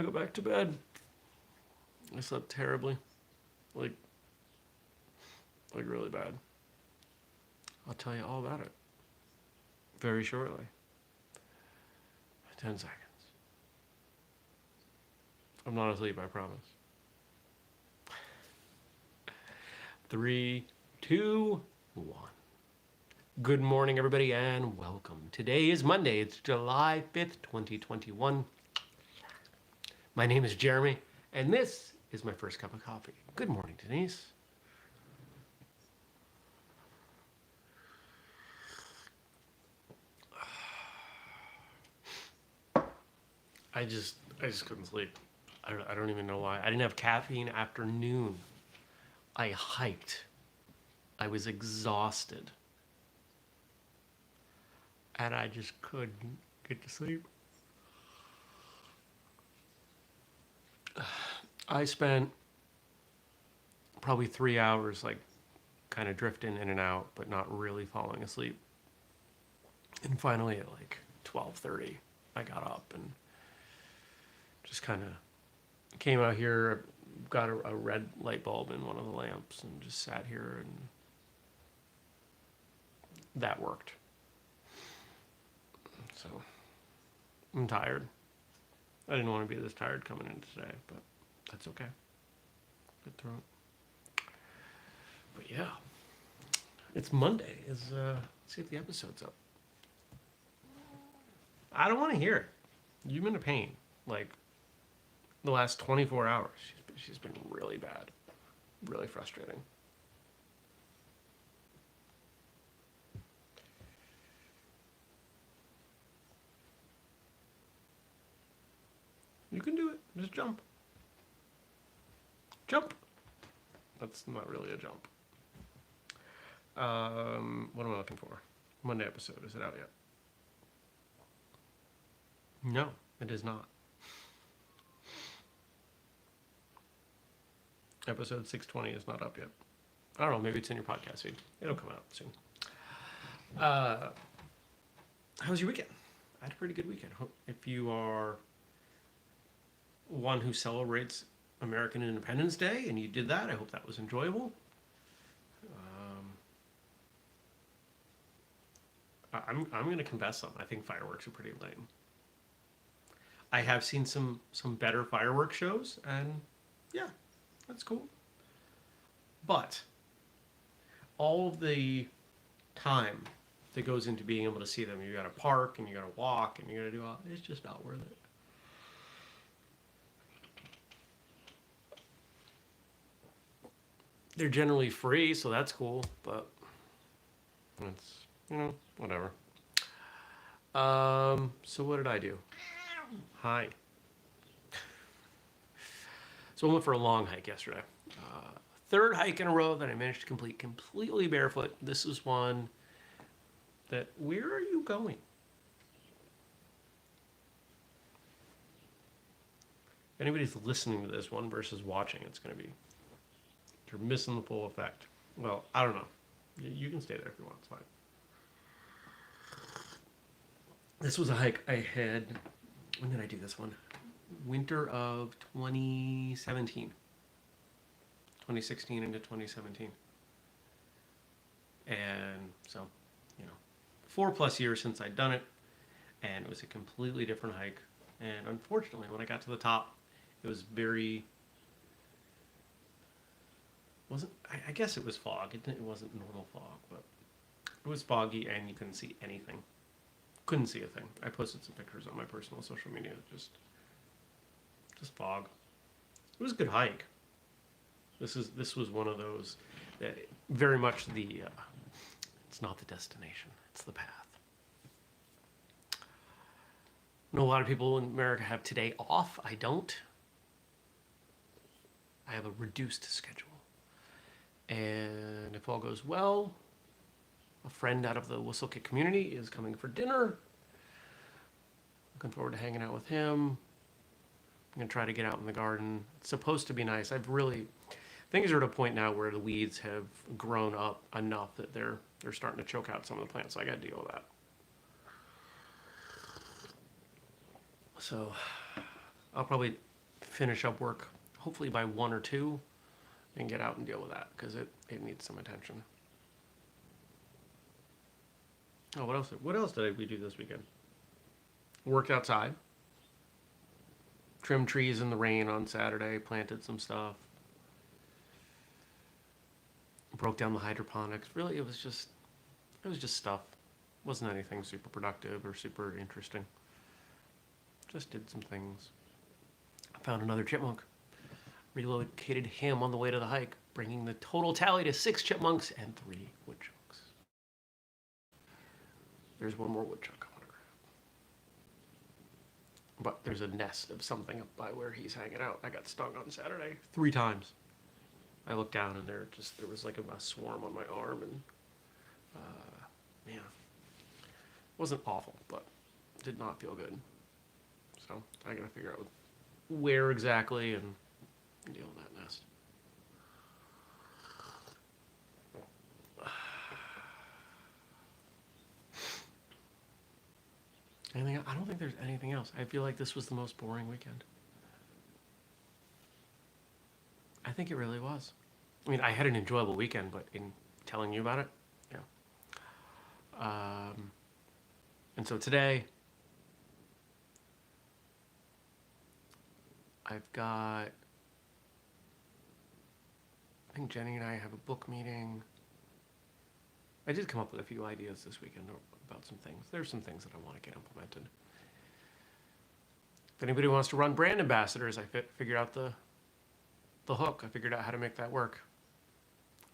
go back to bed. I slept terribly. Like really bad. I'll tell you all about it very shortly. 10 seconds. I'm not asleep, I promise. 3, 2, 1. Good morning, everybody, and welcome. Today is Monday. It's July 5th, 2021. My name is Jeremy, and this is my first cup of coffee. Good morning, Denise. I just couldn't sleep. I don't even know why. I didn't have caffeine after noon. I hiked. I was exhausted. And I just couldn't get to sleep. I spent probably 3 hours like kind of drifting in and out, but not really falling asleep. And finally at like 12:30, I got up and just kind of came out here, got a red light bulb in one of the lamps and just sat here, and that worked. So I'm tired. I didn't want to be this tired coming in today, but that's okay. Get through it. But yeah, it's Monday. Let's see if the episode's up. I don't want to hear it. You've been in pain. Like, the last 24 hours, she's been really bad. Really frustrating. You can do it. Just jump. Jump. That's not really a jump. What am I looking for? Monday episode. Is it out yet? No, it is not. Episode 620 is not up yet. I don't know. Maybe it's in your podcast feed. It'll come out soon. How was your weekend? I had a pretty good weekend. If you are one who celebrates American Independence Day and you did that, I hope that was enjoyable. I'm going to confess something. I think fireworks are pretty lame. I have seen some better fireworks shows, and yeah, that's cool. But all of the time that goes into being able to see them, you got to park and you got to walk and you got to do all. It's just not worth it. They're generally free, so that's cool, but it's, whatever. So what did I do? Hi. So I went for a long hike yesterday. Third hike in a row that I managed to complete completely barefoot. This is one that, where are you going? If anybody's listening to this one versus watching, it's going to be, you're missing the full effect. Well, I don't know. You can stay there if you want. It's fine. This was a hike I had, when did I do this one? Winter of 2017. 2016 into 2017. And so, 4+ years since I'd done it. And it was a completely different hike. And unfortunately, when I got to the top, it was very... I guess it was fog. It wasn't normal fog, but it was foggy and you couldn't see anything. Couldn't see a thing. I posted some pictures on my personal social media. Just fog. It was a good hike. This was one of those that very much it's not the destination, it's the path. I know a lot of people in America have today off. I don't. I have a reduced schedule. And if all goes well, a friend out of the whistlekick community is coming for dinner. Looking forward to hanging out with him. I'm going to try to get out in the garden. It's supposed to be nice. Things are at a point now where the weeds have grown up enough that they're starting to choke out some of the plants, so I got to deal with that. So I'll probably finish up work, hopefully by 1 or 2, and get out and deal with that, because it needs some attention. Oh, what else did we do this weekend? Worked outside. Trimmed trees in the rain on Saturday, planted some stuff. Broke down the hydroponics. Really, it was just stuff. Wasn't anything super productive or super interesting. Just did some things. I found another chipmunk. Relocated him on the way to the hike, bringing the total tally to 6 chipmunks and 3 woodchucks. There's one more woodchuck I want to grab. But there's a nest of something up by where he's hanging out. I got stung on Saturday 3 times. I looked down and there was like a swarm on my arm, and man, it wasn't awful, but did not feel good. So I gotta figure out where exactly and deal with that nest. Anything? I don't think there's anything else. I feel like this was the most boring weekend. I think it really was. I mean, I had an enjoyable weekend, but in telling you about it, yeah. And so today, I think Jenny and I have a book meeting. I did come up with a few ideas this weekend about some things. There's some things that I want to get implemented. If anybody wants to run brand ambassadors, I figured out the hook. I figured out how to make that work.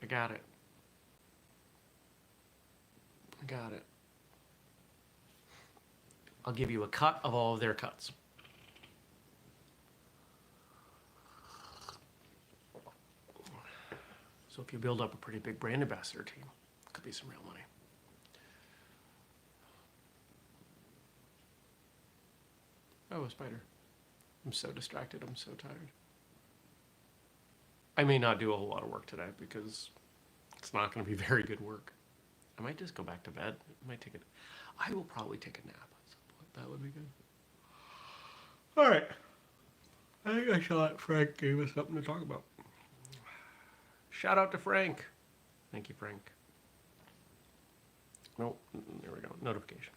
I got it. I'll give you a cut of all of their cuts. So if you build up a pretty big brand ambassador team, it could be some real money. Oh, a spider. I'm so distracted. I'm so tired. I may not do a whole lot of work today because it's not going to be very good work. I might just go back to bed. I will probably take a nap at some point. That would be good. All right. I think I shall let Frank give us something to talk about. Shout out to Frank. Thank you, Frank. Oh, there we go. Notifications.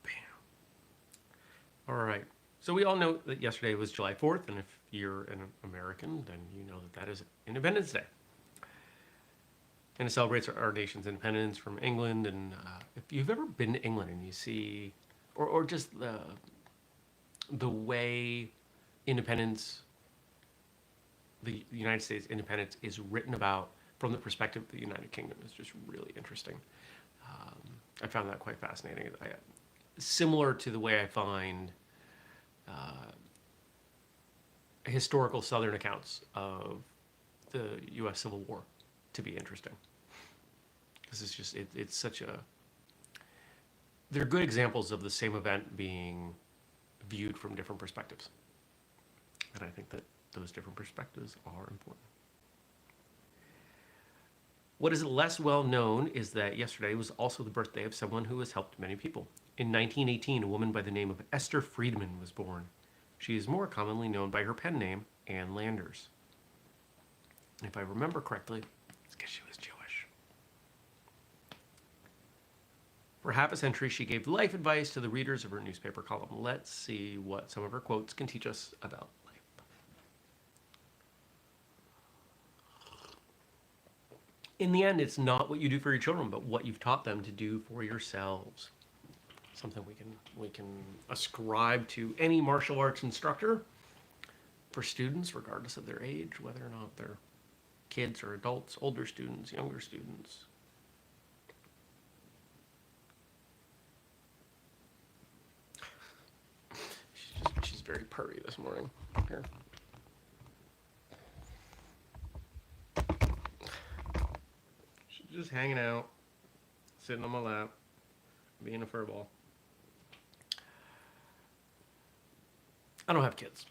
Bam. All right. So we all know that yesterday was July 4th, and if you're an American, then you know that is Independence Day. And it celebrates our nation's independence from England. And if you've ever been to England and you see, or just the way independence, the United States independence is written about from the perspective of the United Kingdom is just really interesting. I found that quite fascinating. Similar to the way I find historical Southern accounts of the U.S. Civil War to be interesting. Because it's just, it's such a... They're good examples of the same event being viewed from different perspectives. And I think that those different perspectives are important. What is less well known is that yesterday was also the birthday of someone who has helped many people. In 1918, a woman by the name of Esther Friedman was born. She is more commonly known by her pen name, Ann Landers. And if I remember correctly, it's because she was Jewish. For half a century, she gave life advice to the readers of her newspaper column. Let's see what some of her quotes can teach us about life. In the end, it's not what you do for your children, but what you've taught them to do for yourselves. Something we can ascribe to any martial arts instructor for students, regardless of their age, whether or not they're kids or adults, older students, younger students. She's very purry this morning. Here. She's just hanging out, sitting on my lap, being a furball. I don't have kids.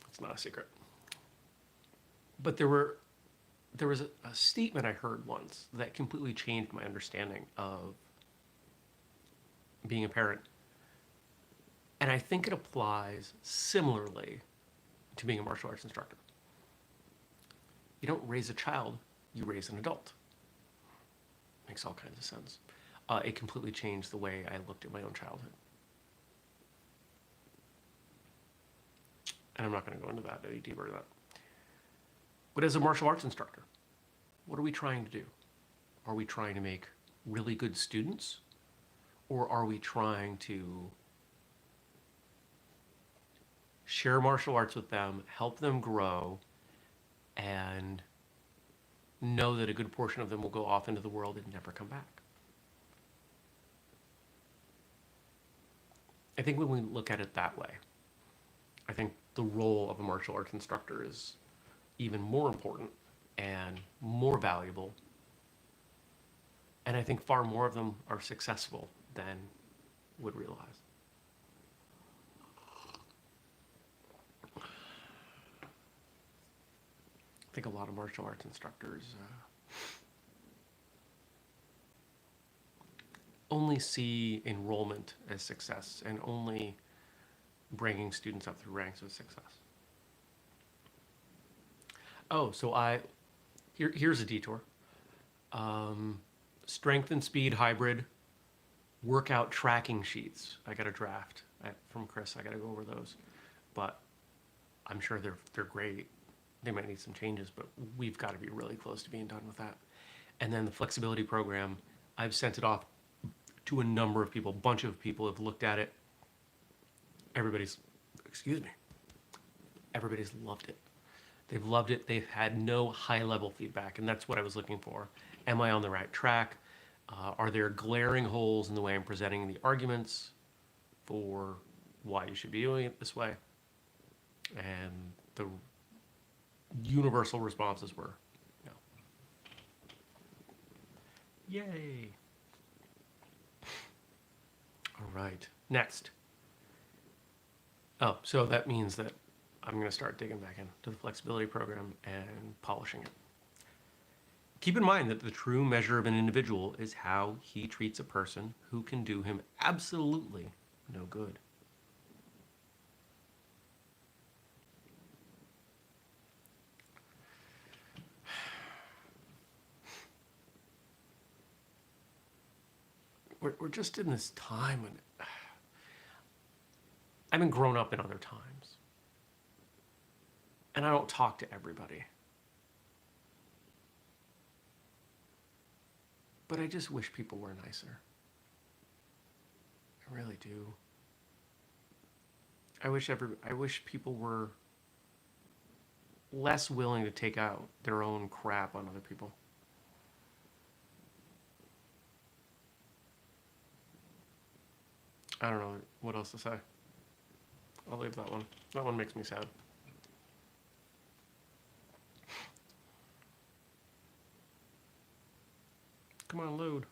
It's not a secret. But there was a statement I heard once that completely changed my understanding of being a parent. And I think it applies similarly to being a martial arts instructor. You don't raise a child, you raise an adult. Makes all kinds of sense. It completely changed the way I looked at my own childhood. And I'm not going to go into that any deeper than that. But as a martial arts instructor, what are we trying to do? Are we trying to make really good students? Or are we trying to share martial arts with them, help them grow, and know that a good portion of them will go off into the world and never come back? I think when we look at it that way, I think the role of a martial arts instructor is even more important and more valuable. And I think far more of them are successful than would realize. I think a lot of martial arts instructors only see enrollment as success and only bringing students up through ranks as success. Oh, so here's a detour. Strength and speed hybrid workout tracking sheets. I got a draft from Chris. I got to go over those, but I'm sure they're great. They might need some changes, but we've got to be really close to being done with that. And then the flexibility program, I've sent it off to a number of people. A bunch of people have looked at it. Everybody's loved it. They've loved it. They've had no high-level feedback, and that's what I was looking for. Am I on the right track? Are there glaring holes in the way I'm presenting the arguments for why you should be doing it this way? And the universal responses were no. Yay. All right, next. Oh, so that means that I'm going to start digging back into the flexibility program and polishing it. Keep in mind that the true measure of an individual is how he treats a person who can do him absolutely no good. We're just in this time when I've been grown up in other times. And I don't talk to everybody. But I just wish people were nicer. I really do. I wish people were less willing to take out their own crap on other people. I don't know what else to say. I'll leave that one. That one makes me sad. Come on, load.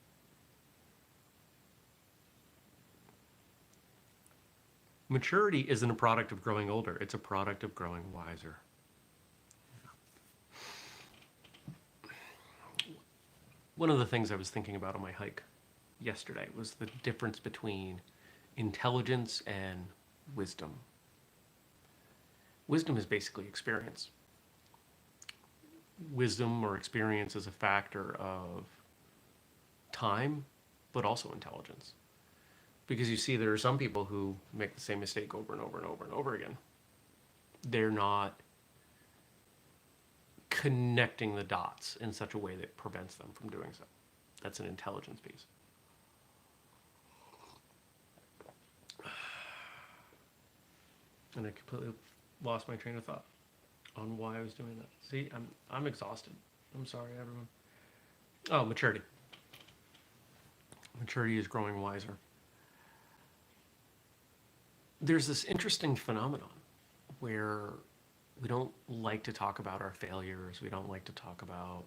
Maturity isn't a product of growing older. It's a product of growing wiser. One of the things I was thinking about on my hike yesterday was the difference between intelligence and wisdom. Wisdom is basically experience. Wisdom or experience is a factor of time, but also intelligence. Because you see, there are some people who make the same mistake over and over and over and over again. They're not connecting the dots in such a way that prevents them from doing so. That's an intelligence piece. And I completely lost my train of thought on why I was doing that. See, I'm exhausted. I'm sorry, everyone. Oh, maturity. Maturity is growing wiser. There's this interesting phenomenon where we don't like to talk about our failures. We don't like to talk about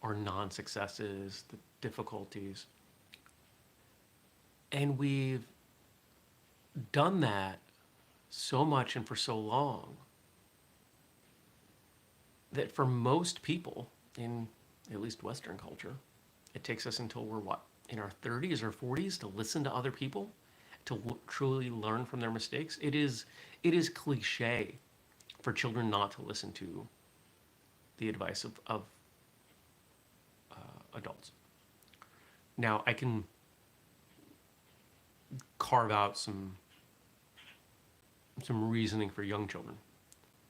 our non-successes, the difficulties. And we've done that so much and for so long that for most people in at least Western culture, it takes us until we're what, in our 30s or 40s to listen to other people, to truly learn from their mistakes. It is cliche for children not to listen to the advice of adults. Now, I can carve out some reasoning for young children.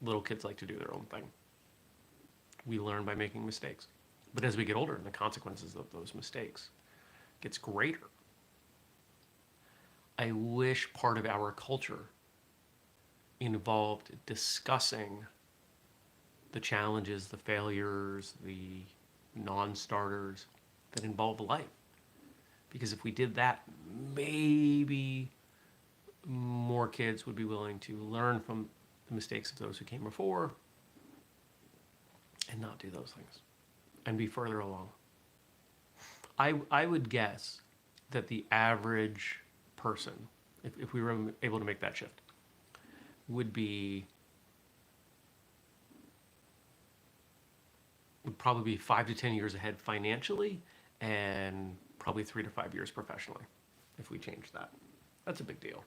Little kids like to do their own thing. We learn by making mistakes. But as we get older, and the consequences of those mistakes gets greater, I wish part of our culture involved discussing the challenges, the failures, the non-starters that involve life. Because if we did that, maybe more kids would be willing to learn from the mistakes of those who came before and not do those things and be further along. I would guess that the average person, if we were able to make that shift, would probably be 5 to 10 years ahead financially, and probably 3 to 5 years professionally if we change that. That's a big deal.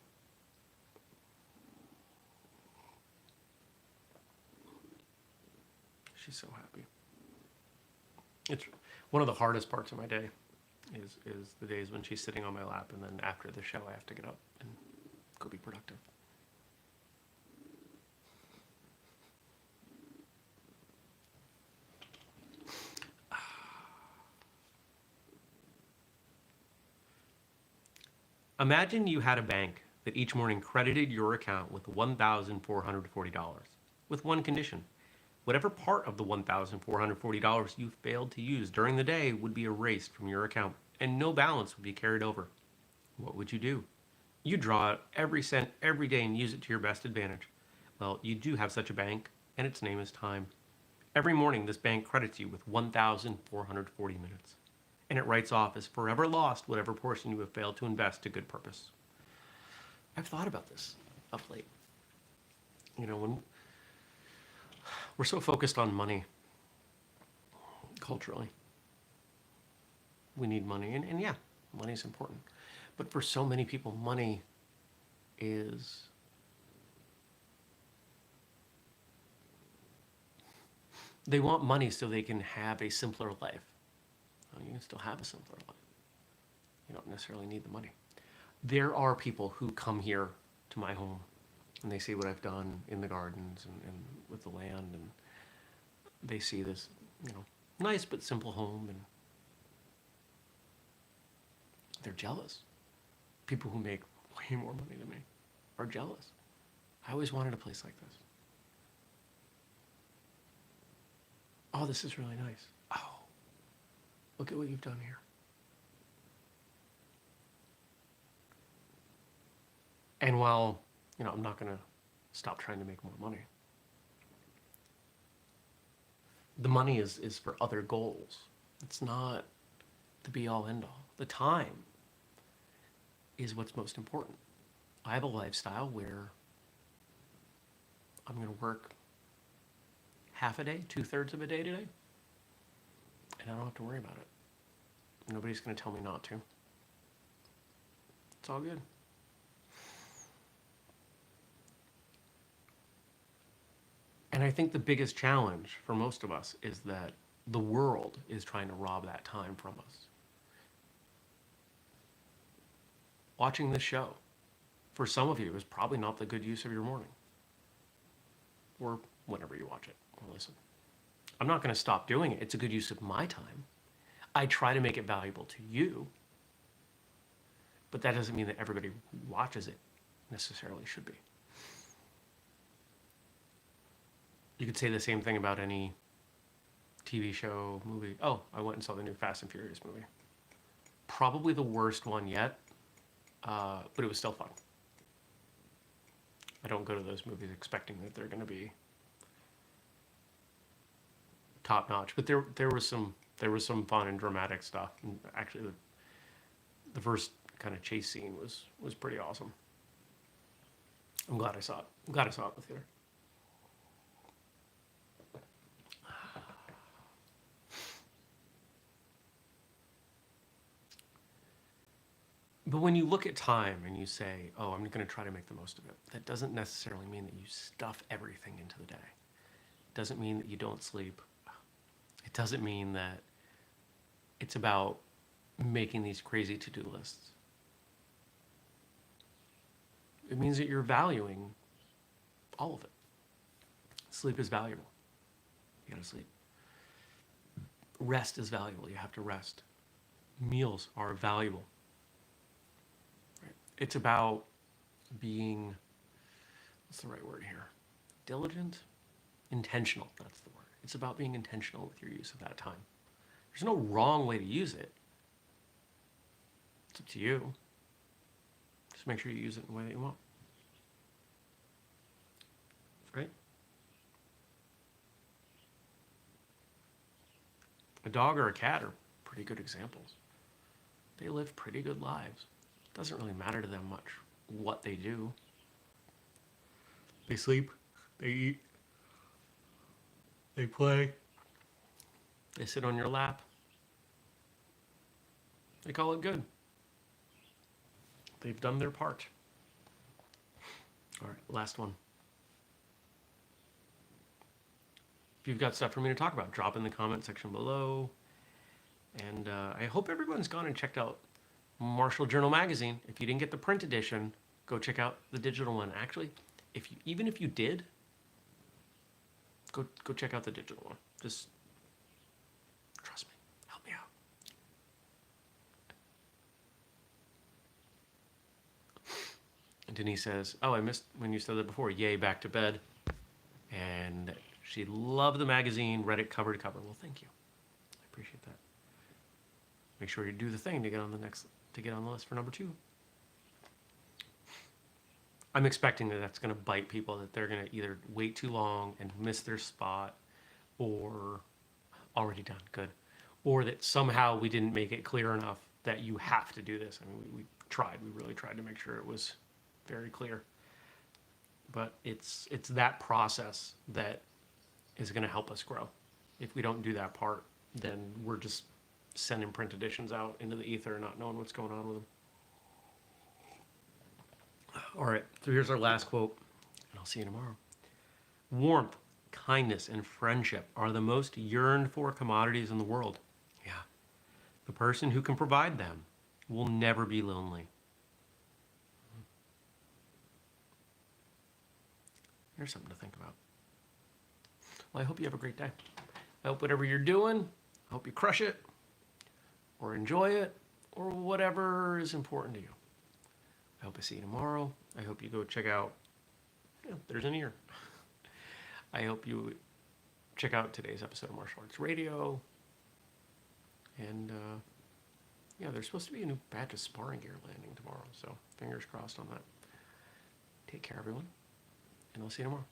She's so happy. It's one of the hardest parts of my day is the days when she's sitting on my lap, and then after the show I have to get up and go be productive. Imagine you had a bank that each morning credited your account with $1,440, with one condition. Whatever part of the $1,440 you failed to use during the day would be erased from your account, and no balance would be carried over. What would you do? You draw out every cent every day and use it to your best advantage. Well, you do have such a bank, and its name is time. Every morning, this bank credits you with 1,440 minutes, and it writes off as forever lost whatever portion you have failed to invest to good purpose. I've thought about this of late. When we're so focused on money culturally, we need money, and yeah, money is important. But for so many people, money is they want money so they can have a simpler life. Well, you can still have a simpler life. You don't necessarily need the money. There are people who come here to my home and they see what I've done in the gardens and with the land, and they see this, nice but simple home, and they're jealous. People who make way more money than me are jealous. I always wanted a place like this. Oh, this is really nice. Oh, look at what you've done here. And while, I'm not going to stop trying to make more money, the money is for other goals. It's not the be-all, end-all. The time is what's most important. I have a lifestyle where I'm going to work half a day, 2/3 of a day today, and I don't have to worry about it. Nobody's going to tell me not to. It's all good. And I think the biggest challenge for most of us is that the world is trying to rob that time from us. Watching this show, for some of you, is probably not the good use of your morning, or whenever you watch it or listen. I'm not going to stop doing it. It's a good use of my time. I try to make it valuable to you, but that doesn't mean that everybody who watches it necessarily should be. You could say the same thing about any TV show, movie. Oh, I went and saw the new Fast and Furious movie. Probably the worst one yet, but it was still fun. I don't go to those movies expecting that they're going to be top notch, but there was some fun and dramatic stuff. And actually, the first kind of chase scene was pretty awesome. I'm glad I saw it. I'm glad I saw it in the theater. But when you look at time and you say, oh, I'm going to try to make the most of it, that doesn't necessarily mean that you stuff everything into the day. It doesn't mean that you don't sleep. It doesn't mean that it's about making these crazy to-do lists. It means that you're valuing all of it. Sleep is valuable. You gotta sleep. Rest is valuable. You have to rest. Meals are valuable. Right? It's about being, what's the right word here? Diligent? Intentional, that's the word. It's about being intentional with your use of that time. There's no wrong way to use it. It's up to you. Just make sure you use it in the way that you want. Right? A dog or a cat are pretty good examples. They live pretty good lives. It doesn't really matter to them much what they do. They sleep, they eat, they play, they sit on your lap. They call it good. They've done their part. All right, last one. If you've got stuff for me to talk about, drop in the comment section below. And I hope everyone's gone and checked out Martial Journal magazine. If you didn't get the print edition, go check out the digital one. Actually, even if you did, go check out the digital one. Just trust me. Help me out. And Denise says, oh, I missed when you said that before. Yay, back to bed. And she loved the magazine, read it cover to cover. Well, thank you. I appreciate that. Make sure you do the thing to get on the list for number 2. I'm expecting that that's going to bite people, that they're going to either wait too long and miss their spot, or already done, good, or that somehow we didn't make it clear enough that you have to do this. I mean, we really tried to make sure it was very clear. But it's that process that is going to help us grow. If we don't do that part, then we're just sending print editions out into the ether, not knowing what's going on with them. All right, so here's our last quote, and I'll see you tomorrow. Warmth, kindness, and friendship are the most yearned for commodities in the world. Yeah. The person who can provide them will never be lonely. Here's something to think about. Well, I hope you have a great day. I hope whatever you're doing, I hope you crush it, or enjoy it, or whatever is important to you. I hope I see you tomorrow. I hope you go check out, there's an ear. I hope you check out today's episode of Martial Arts Radio. And there's supposed to be a new batch of sparring gear landing tomorrow, so fingers crossed on that. Take care, everyone, and I'll see you tomorrow.